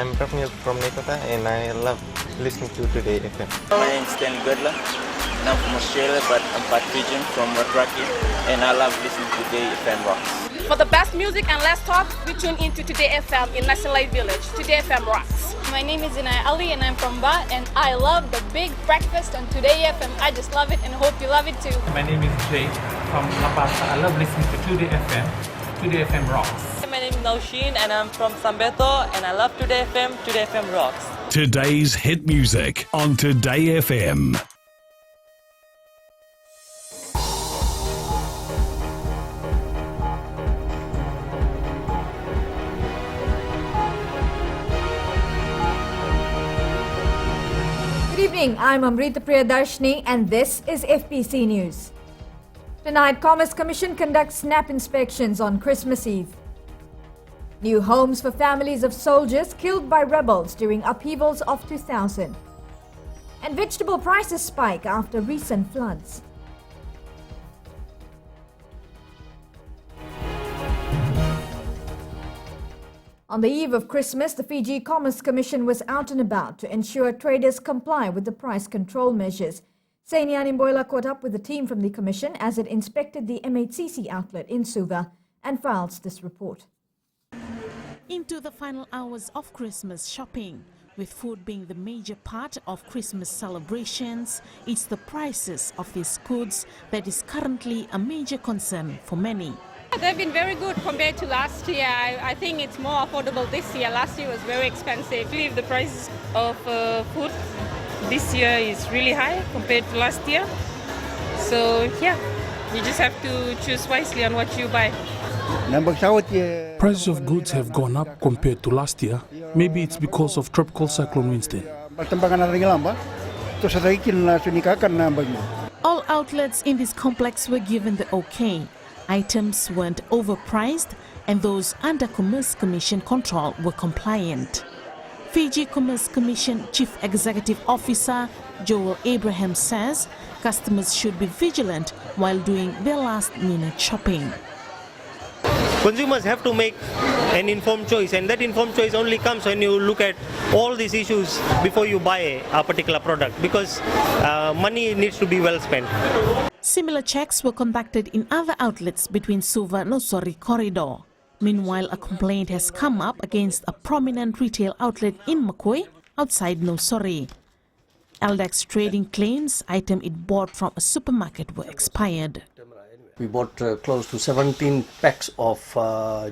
I'm Prafnil from Nekota and I love listening to Today FM. My name is Stanley Godler and I'm from Australia, but I'm part Fijian from Watraki, and I love listening to Today FM Rocks. For the best music and less talk, we tune into Today FM in Nasilai Village. Today FM rocks. My name is Inay Ali and I'm from Ba, and I love the big breakfast on Today FM. I just love it and hope you love it too. My name is Jay from La Paz. I love listening to Today FM. Today FM rocks. My name is Naushin and I'm from Sambeto, and I love Today FM. Today FM rocks. Today's hit music on Today FM. Good evening, I'm Amrita Priyadarshini and this is FPC News. Tonight, Commerce Commission conducts snap inspections on Christmas Eve. New homes for families of soldiers killed by rebels during upheavals of 2000. And vegetable prices spike after recent floods. On the eve of Christmas, the Fiji Commerce Commission was out and about to ensure traders comply with the price control measures. Sainiani Mboila caught up with the team from the Commission as it inspected the MHCC outlet in Suva and files this report. Into the final hours of Christmas shopping. With food being the major part of Christmas celebrations, it's the prices of these goods that is currently a major concern for many. They've been very good compared to last year. I think it's more affordable this year. Last year was very expensive. I believe the prices of food this year is really high compared to last year. So yeah, you just have to choose wisely on what you buy. Prices of goods have gone up compared to last year. Maybe it's because of Tropical Cyclone Winston. All outlets in this complex were given the okay. Items weren't overpriced and those under Commerce Commission control were compliant. Fiji Commerce Commission Chief Executive Officer Joel Abraham says customers should be vigilant while doing their last-minute shopping. Consumers have to make an informed choice, and that informed choice only comes when you look at all these issues before you buy a particular product, because money needs to be well spent. Similar checks were conducted in other outlets between Suva-Nosori corridor. Meanwhile, a complaint has come up against a prominent retail outlet in Makoi outside Nosori. Eldex Trading claims items it bought from a supermarket were expired. We bought close to 17 packs of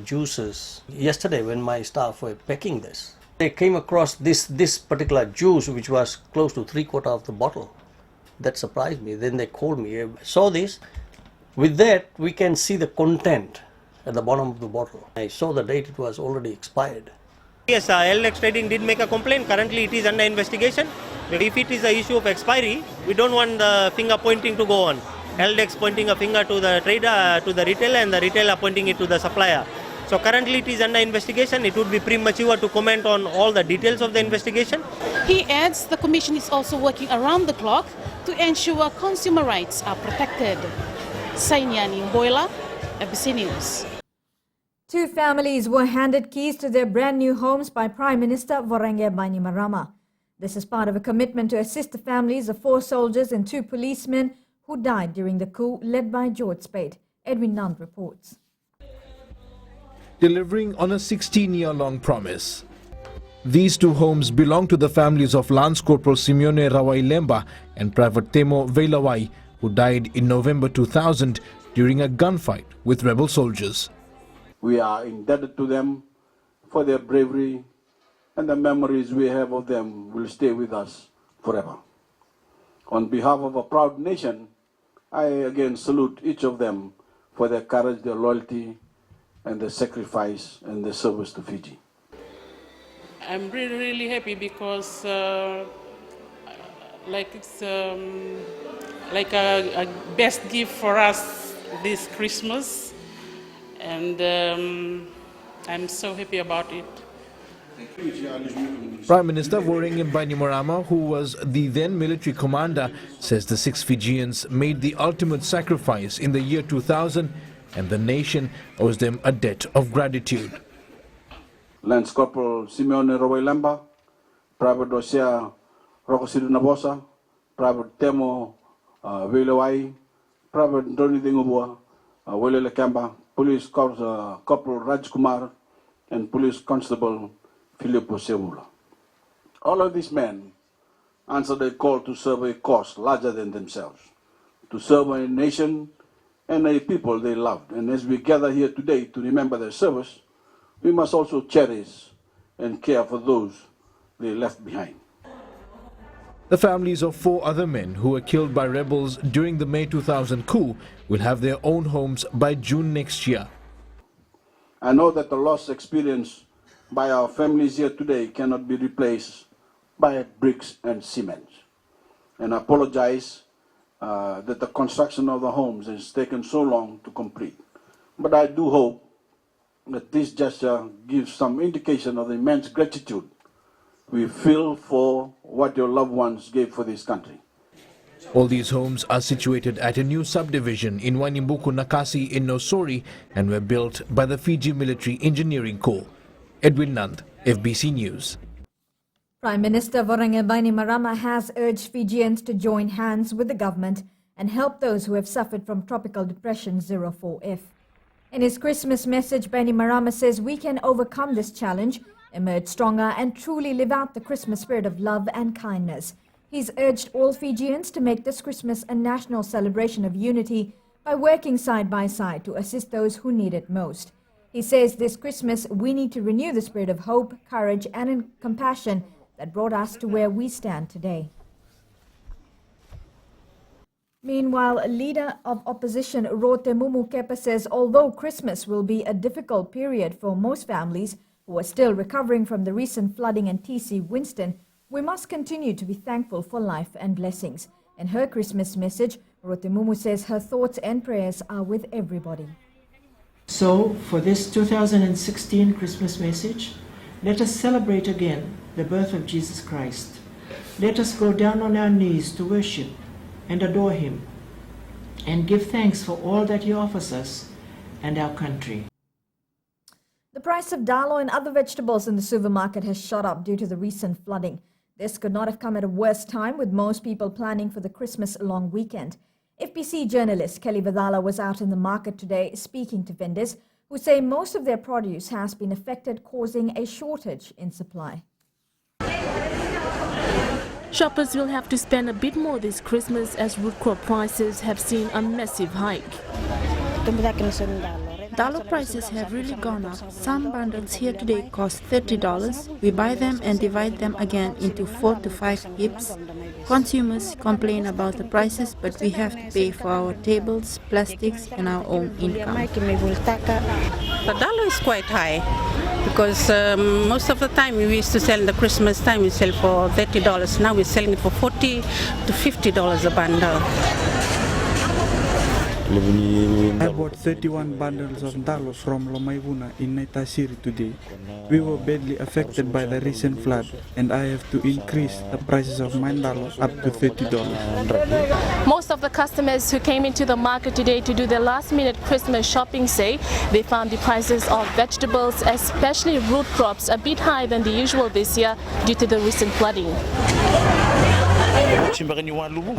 juices. Yesterday when my staff were packing this, they came across this particular juice which was close to 3/4 of the bottle. That surprised me. Then they called me. I saw this. With that we can see the content at the bottom of the bottle. I saw the date, it was already expired. Yes, LX Trading did make a complaint. Currently it is under investigation. But if it is an issue of expiry, we don't want the finger pointing to go on. LDEX pointing a finger to the trader, to the retailer, and the retailer pointing it to the supplier. So currently it is under investigation. It would be premature to comment on all the details of the investigation. He adds the Commission is also working around the clock to ensure consumer rights are protected. Sainiani Mboila, FPC News. Two families were handed keys to their brand new homes by Prime Minister Voreqe Bainimarama. This is part of a commitment to assist the families of 4 soldiers and 2 policemen who died during the coup led by George Spade. Edwin Nand reports. Delivering on a 16-year-long promise. These 2 homes belong to the families of Lance Corporal Simeone Rawailemba and Private Temo Veilawai, who died in November 2000 during a gunfight with rebel soldiers. We are indebted to them for their bravery, and the memories we have of them will stay with us forever. On behalf of a proud nation, I again salute each of them for their courage, their loyalty, and their sacrifice and their service to Fiji. I'm really happy because it's like a best gift for us this Christmas, and I'm so happy about it. Prime Minister Voreqe Bainimarama, who was the then military commander, says the 6 Fijians made the ultimate sacrifice in the year 2000 and the nation owes them a debt of gratitude. Lance Corporal Simeone Rawailemba, Private Rosia Rokosidu Nabosa, Private Temo Velawai, Private Doni Dingubua, Welele Kamba, Police Corporal Raj Kumar, and Police Constable Filippo Sevula. All of these men answered a call to serve a cause larger than themselves, to serve a nation and a people they loved. And as we gather here today to remember their service, we must also cherish and care for those they left behind. The families of 4 other men who were killed by rebels during the May 2000 coup will have their own homes by June next year. I know that the loss experienced by our families here today cannot be replaced by bricks and cement. And I apologize that the construction of the homes has taken so long to complete. But I do hope that this gesture gives some indication of the immense gratitude we feel for what your loved ones gave for this country. All these homes are situated at a new subdivision in Wanimbuku Nakasi in Nosori and were built by the Fiji Military Engineering Corps. Edwin Nand, FBC News. Prime Minister Voreqe Bainimarama has urged Fijians to join hands with the government and help those who have suffered from Tropical Depression 04F. In his Christmas message, Bainimarama says we can overcome this challenge, emerge stronger and truly live out the Christmas spirit of love and kindness. He's urged all Fijians to make this Christmas a national celebration of unity by working side by side to assist those who need it most. He says this Christmas we need to renew the spirit of hope, courage and compassion that brought us to where we stand today. Meanwhile, leader of opposition Rotemu Mukepa says although Christmas will be a difficult period for most families who are still recovering from the recent flooding in TC Winston, we must continue to be thankful for life and blessings. In her Christmas message, Rotemu says her thoughts and prayers are with everybody. So, for this 2016 Christmas message, let us celebrate again the birth of Jesus Christ. Let us go down on our knees to worship and adore Him and give thanks for all that He offers us and our country. The price of dalo and other vegetables in the supermarket has shot up due to the recent flooding. This could not have come at a worse time, with most people planning for the Christmas long weekend. FBC journalist Kelly Vadala was out in the market today speaking to vendors who say most of their produce has been affected, causing a shortage in supply. Shoppers will have to spend a bit more this Christmas as root crop prices have seen a massive hike. Dalo prices have really gone up. Some bundles here today cost $30. We buy them and divide them again into 4 to 5 heaps. Consumers complain about the prices, but we have to pay for our tables, plastics and our own income. The dalo is quite high because most of the time we used to sell in the Christmas time, we sell for $30. Now we're selling it for $40 to $50 a bundle. I bought 31 bundles of dalo from Lomaivuna in Naitasiri today. We were badly affected by the recent flood and I have to increase the prices of my dalo up to $30. Most of the customers who came into the market today to do their last-minute Christmas shopping say they found the prices of vegetables, especially root crops, a bit higher than the usual this year due to the recent flooding.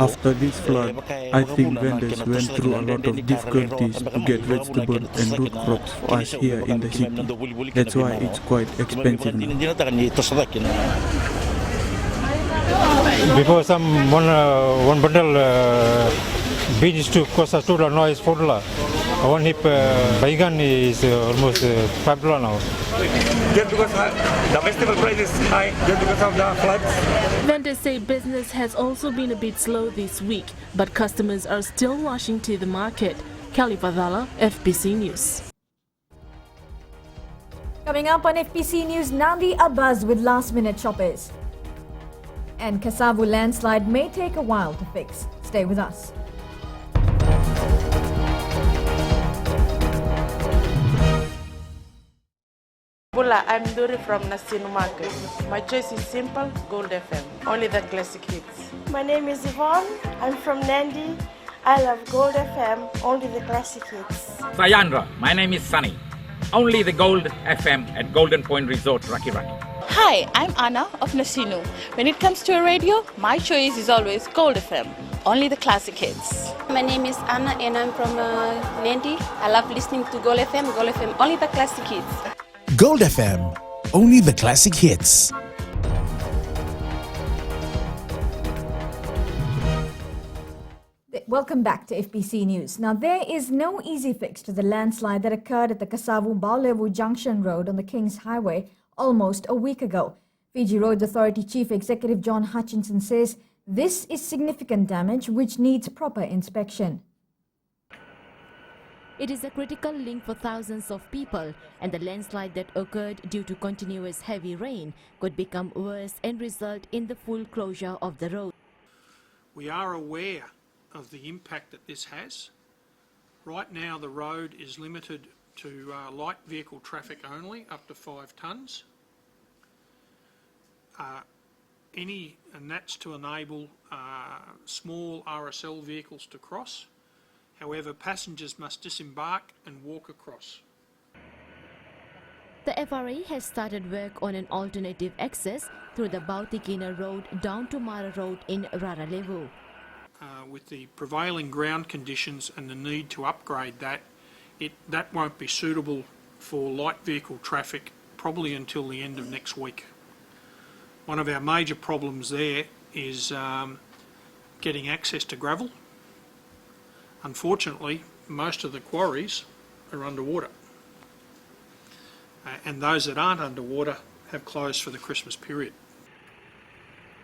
After this flood, I think vendors went through a lot of difficulties to get vegetables and root crops for us here in the city. That's why it's quite expensive now. Before one bundle beans used to cost us $2, now it's $4. One heap baigan is almost $5 now. Just because the vegetable price is high, just because of the floods. Vendors say business has also been a bit slow this week, but customers are still rushing to the market. Kelly Vadala, FBC News. Coming up on FBC News, Nandi abuzz with last-minute shoppers. And Kasavu landslide may take a while to fix. Stay with us. I'm Dori from Nasinu Market. My choice is simple, Gold FM. Only the classic hits. My name is Yvonne. I'm from Nandi. I love Gold FM, only the classic hits. Sayandra, my name is Sunny. only the Gold FM at Golden Point Resort, Raki Raki. Hi, I'm Anna of Nasinu. When it comes to a radio, my choice is always Gold FM, only the classic hits. My name is Anna and I'm from Nandi. I love listening to Gold FM, only the classic hits. Gold FM, only the classic hits. Welcome back to FBC News. Now, there is no easy fix to the landslide that occurred at the Kasavu-Baulevu Junction Road on the Kings Highway almost a week ago. Fiji Roads Authority Chief Executive John Hutchinson says this is significant damage which needs proper inspection. It is a critical link for thousands of people, and the landslide that occurred due to continuous heavy rain could become worse and result in the full closure of the road. We are aware of the impact that this has. Right now the road is limited to light vehicle traffic only, up to 5 tonnes. And that's to enable small RSL vehicles to cross. However, passengers must disembark and walk across. The FRA has started work on an alternative access through the Bautikina Road down to Mara Road in Raralevu. With the prevailing ground conditions and the need to upgrade that, that won't be suitable for light vehicle traffic probably until the end of next week. One of our major problems there is getting access to gravel. Unfortunately, most of the quarries are underwater, and those that aren't underwater have closed for the Christmas period.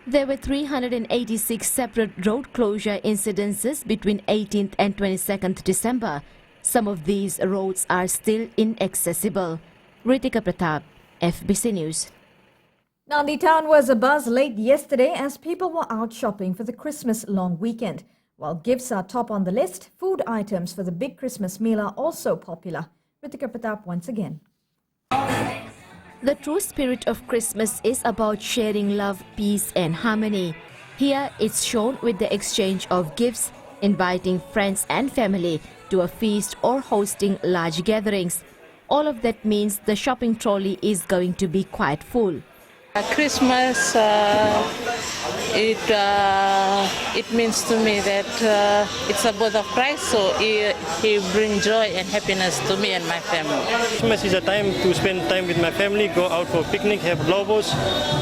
There were 386 separate road closure incidences between 18th and 22nd December. Some of these roads are still inaccessible. Ritika Pratap, FBC News. Nandi town was abuzz late yesterday as people were out shopping for the Christmas long weekend. While gifts are top on the list, food items for the big Christmas meal are also popular. Ritika Pratap once again. The true spirit of Christmas is about sharing love, peace and harmony. Here it's shown with the exchange of gifts, inviting friends and family to a feast or hosting large gatherings. All of that means the shopping trolley is going to be quite full. Christmas, it means to me that it's a birth of Christ, so he brings joy and happiness to me and my family. Christmas is a time to spend time with my family, go out for picnic, have globos,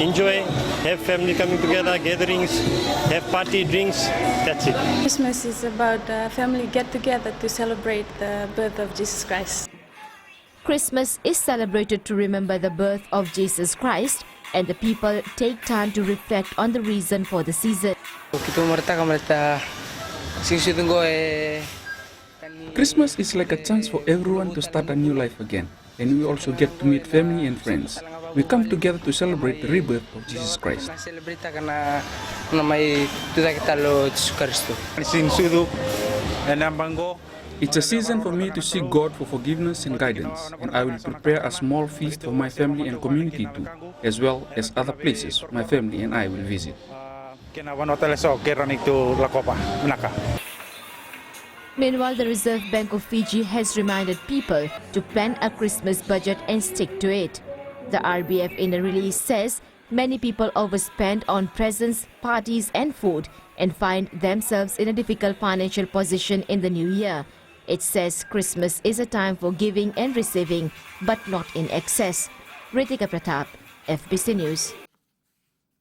enjoy, have family coming together, gatherings, have party, drinks, that's it. Christmas is about family get together to celebrate the birth of Jesus Christ. Christmas is celebrated to remember the birth of Jesus Christ, and the people take time to reflect on the reason for the season. Christmas is like a chance for everyone to start a new life again, and we also get to meet family and friends. We come together to celebrate the rebirth of Jesus Christ. It's a season for me to seek God for forgiveness and guidance, and I will prepare a small feast for my family and community too, as well as other places my family and I will visit. Meanwhile, the Reserve Bank of Fiji has reminded people to plan a Christmas budget and stick to it. The RBF in a release says many people overspend on presents, parties and food and find themselves in a difficult financial position in the new year. It says Christmas is a time for giving and receiving, but not in excess. Ritika Pratap, FBC News.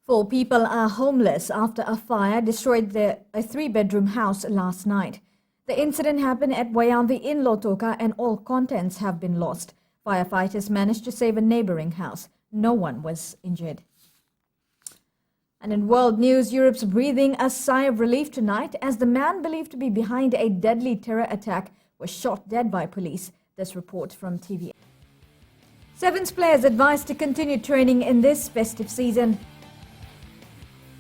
4 people are homeless after a fire destroyed a 3-bedroom house last night. The incident happened at Wayambi in Lautoka and all contents have been lost. Firefighters managed to save a neighboring house. No one was injured. And in world news, Europe's breathing a sigh of relief tonight as the man believed to be behind a deadly terror attack was shot dead by police. This report from TV. Sevens players advised to continue training in this festive season.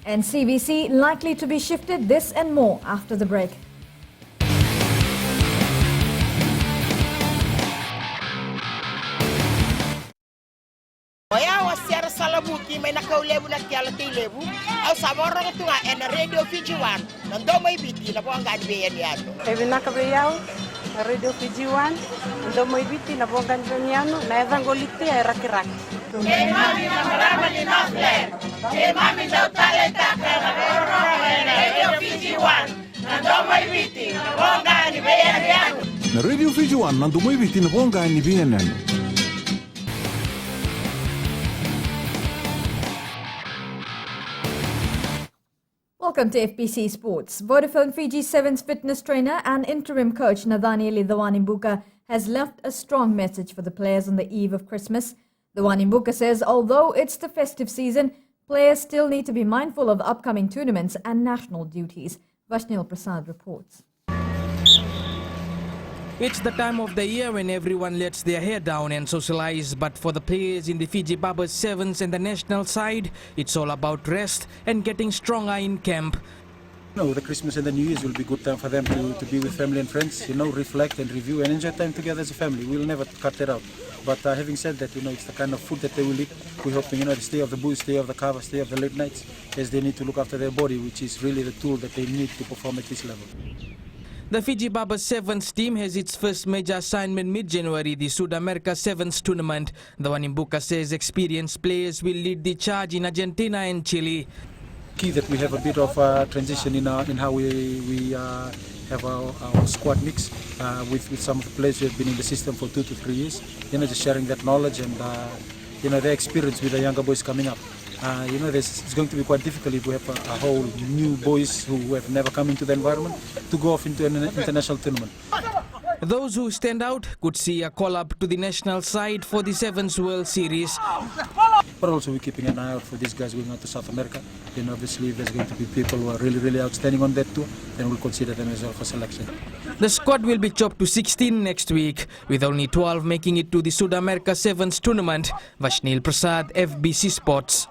And CBC likely to be shifted, this and more after the break. Oya wasiara salabuki may nakaulebu na kiala kilebu au saboro tu nga en radio Fiji 1 nando may biti na po ang ganbiyan yato. Ebi nakabayaw Radio Fiji 1, ndo moibiti na bonga njoniano na evangolite ya Rakiraki. Mami mamarama ni Northland. Mami ndo talenta Radio Fiji 1, na ndo moibiti na bonga ni Beyariano. Na Radio Fiji 1 na ndo moibiti na bonga ni Beyariano. Welcome to FBC Sports. Vodafone Fiji 7's fitness trainer and interim coach Nathaniel Mbuka has left a strong message for the players on the eve of Christmas. Mbuka says although it's the festive season, players still need to be mindful of upcoming tournaments and national duties. Vashnil Prasad reports. It's the time of the year when everyone lets their hair down and socialize, but for the players in the Fiji Babas Sevens and the national side, it's all about rest and getting stronger in camp. The Christmas and the New Year's will be a good time for them to be with family and friends, reflect and review and enjoy time together as a family. We'll never cut that out. But having said that, it's the kind of food that they will eat. We hope, to stay off the booze, stay off the cover, stay off the late nights, as they need to look after their body, which is really the tool that they need to perform at this level. The Fiji Babas Sevens team has its first major assignment mid-January, the Sudamerica Sevens tournament. Mbuka says experienced players will lead the charge in Argentina and Chile. Key that we have a bit of a transition in how we have our squad mix with some of the players who have been in the system for 2 to 3 years. Just sharing that knowledge and their experience with the younger boys coming up. It's going to be quite difficult if we have a whole new boys who have never come into the environment to go off into an international tournament. Those who stand out could see a call-up to the national side for the Sevens World Series. But also we're keeping an eye out for these guys going out to South America. Obviously if there's going to be people who are really, really outstanding on that tour, then we'll consider them as well for selection. The squad will be chopped to 16 next week, with only 12 making it to the Sudamerica Sevens tournament. Vashnil Prasad, FBC Sports.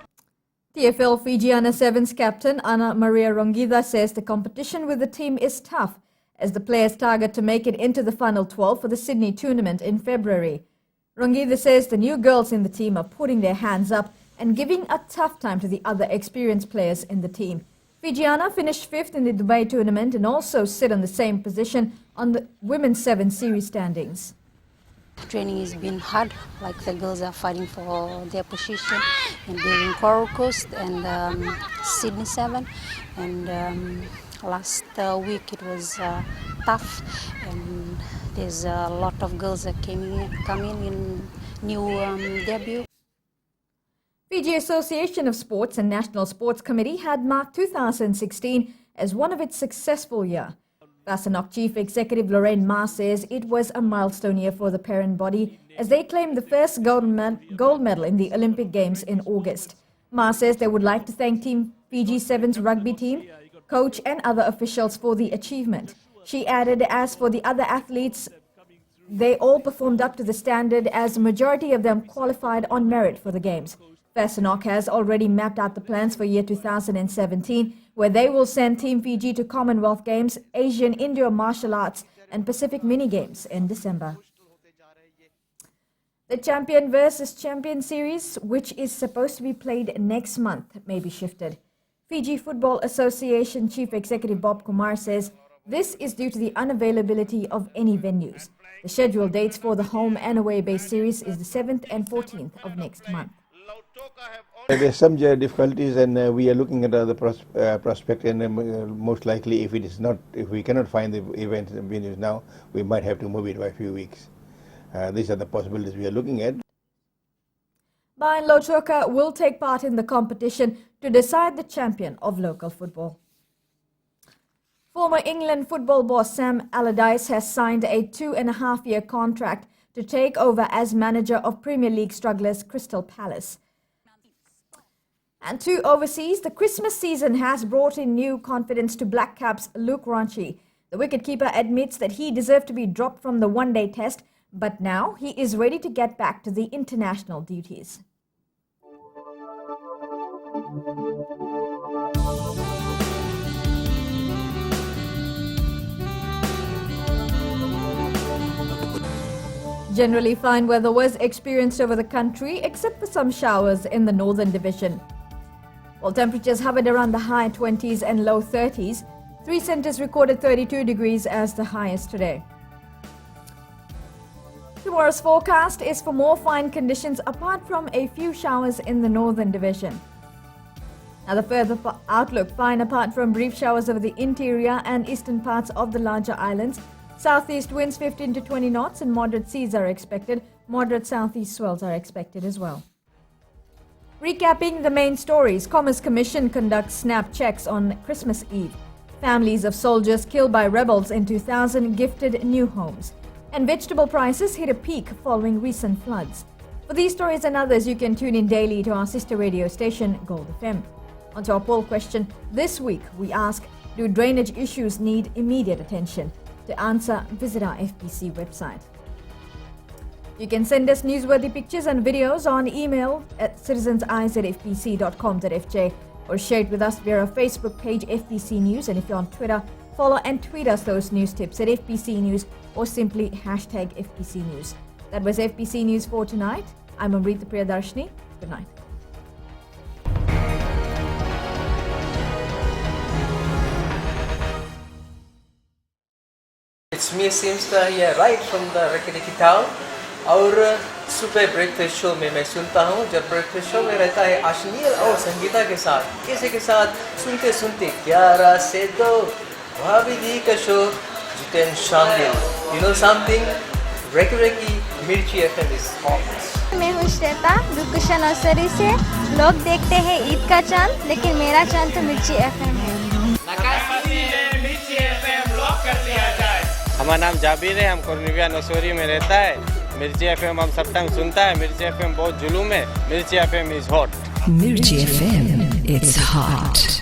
TFL Fijiana Sevens captain Ana Maria Rongida says the competition with the team is tough as the players target to make it into the final 12 for the Sydney tournament in February. Rongida says the new girls in the team are putting their hands up and giving a tough time to the other experienced players in the team. Fijiana finished 5th in the Dubai tournament and also sit on the same position on the Women's 7 series standings. Training has been hard, like the girls are fighting for their position in building Coral Coast and Sydney 7. And last week it was tough, and there's a lot of girls that come in new debut. Fiji Association of Sports and National Sports Committee had marked 2016 as one of its successful years. Vasanok Chief Executive Lorraine Ma says it was a milestone year for the parent body as they claimed the first gold medal in the Olympic Games in August. Ma says they would like to thank Team Fiji 7's rugby team, coach and other officials for the achievement. She added, as for the other athletes, they all performed up to the standard as the majority of them qualified on merit for the Games. Vasanok has already mapped out the plans for year 2017, where they will send Team Fiji to Commonwealth Games, Asian Indoor Martial Arts and Pacific Mini Games in December. The Champion vs. Champion series, which is supposed to be played next month, may be shifted. Fiji Football Association Chief Executive Bob Kumar says this is due to the unavailability of any venues. The scheduled dates for the home and away-based series is the 7th and 14th of next month. There's some difficulties, and we are looking at the prospect, and most likely if we cannot find the event venues now, we might have to move it by a few weeks. These are the possibilities we are looking at. Bayern Lautoka will take part in the competition to decide the champion of local football. Former England football boss Sam Allardyce has signed a 2.5-year contract to take over as manager of Premier League strugglers Crystal Palace. And to overseas, the Christmas season has brought in new confidence to Black Caps' Luke Ronchi. The wicketkeeper admits that he deserved to be dropped from the one-day test, but now he is ready to get back to the international duties. Generally fine weather was experienced over the country, except for some showers in the northern division. While temperatures hovered around the high 20s and low 30s, 3 centres recorded 32 degrees as the highest today. tomorrow's forecast is for more fine conditions apart from a few showers in the northern division. Now the further outlook, fine apart from brief showers over the interior and eastern parts of the larger islands. Southeast winds 15 to 20 knots and moderate seas are expected. Moderate southeast swells are expected as well. Recapping the main stories, Commerce Commission conducts snap checks on Christmas Eve. Families of soldiers killed by rebels in 2000 gifted new homes. And vegetable prices hit a peak following recent floods. For these stories and others, you can tune in daily to our sister radio station, Gold FM. On to our poll question. This week, we ask, do drainage issues need immediate attention? To answer, visit our FPC website. You can send us newsworthy pictures and videos on email at citizenseyes@fpc.com.fj or share it with us via our Facebook page, FPC News. And if you're on Twitter, follow and tweet us those news tips at FPC News or simply hashtag FPC News. That was FPC News for tonight. I'm Amrita Priyadarshini. Good night. It's me, Simsta here, right from the Rakiriki town. और सुबह breakfast show में मैं सुनता हूँ जब breakfast show में रहता है अश्नील और संगीता के साथ इसी के साथ सुनते सुनते 11 से 2 भाभी दी का शो जितेन शामिल you know something Rakiriki मिर्ची FM is hot. मैं हूँ श्वेता दुकुशा नर्सरी से लोग देखते हैं ईद का चांद लेकिन मेरा चांद तो मिर्ची FM है हमारा नाम जाबिर है हम कोर्निविया नसोरी में रहता है मिर्ची FM हम सब टाइम सुनता है मिर्ची FM बहुत जुलूम है मिर्ची FM is hot Mirchi FM, it's hot.